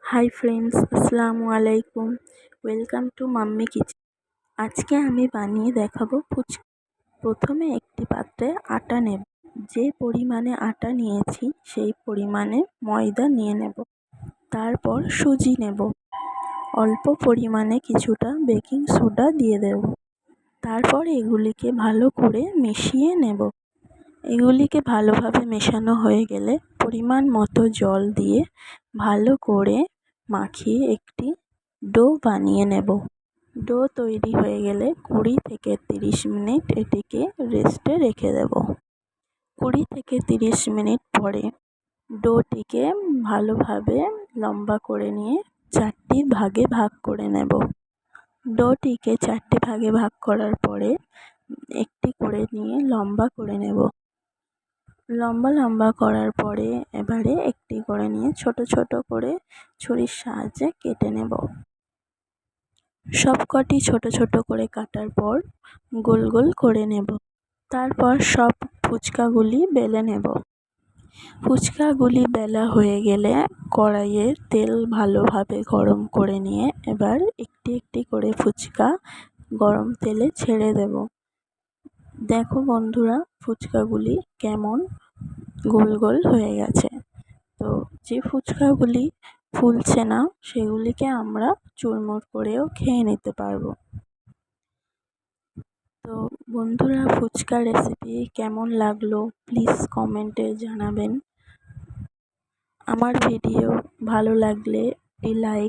Hi friends, আসসালামু আলাইকুম। Welcome to mummy kitchen. আজকে আমি বানিয়ে দেখাবো ফুচকা। প্রথমে একটি পাত্রে আটা নেব। যে পরিমাণে আটা নিয়েছি সেই পরিমাণে ময়দা নিয়ে নেব। তারপর সুজি নেব। অল্প পরিমাণে কিছুটা বেকিং সোডা দিয়ে দেব। তারপর এগুলিকে ভালো করে মিশিয়ে নেব। এগুলিকে ভালোভাবে মেশানো হয়ে গেলে পরিমাণ মতো জল দিয়ে ভালো করে মাখিয়ে একটি ডো বানিয়ে নেব। ডো তৈরি হয়ে গেলে 20 থেকে 30 মিনিট এটিকে রেস্টে রেখে দেব। 20 থেকে 30 মিনিট পরে ডোটিকে ভালোভাবে লম্বা করে নিয়ে 4টি ভাগে ভাগ করে নেব। ডোটিকে 4টি ভাগে ভাগ করার পরে একটি করে নিয়ে লম্বা করে নেব। লম্বা লম্বা করার পরে এবারে একটি করে নিয়ে ছোট ছোট করে ছুরির সাহায্যে কেটে নেব। সবকটি ছোট ছোট করে কাটার পর গোল গোল করে নেব। তারপর সব ফুচকাগুলি বেলে নেব। ফুচকাগুলি বেলা হয়ে গেলে কড়াইয়ে তেল ভালোভাবে গরম করে নিয়ে এবার একটি একটি করে ফুচকা গরম তেলে ছেড়ে দেব। দেখো বন্ধুরা, ফুচকাগুলি কেমন গোল গোল হয়ে গেছে। তো যে ফুচকাগুলি ফুলছে না সেগুলিকে আমরা চুরমুর করেও খেয়ে নিতে পারবো। তো বন্ধুরা, ফুচকা রেসিপি কেমন লাগলো প্লিজ কমেন্টে জানাবেন। আমার ভিডিও ভালো লাগলে একটি লাইক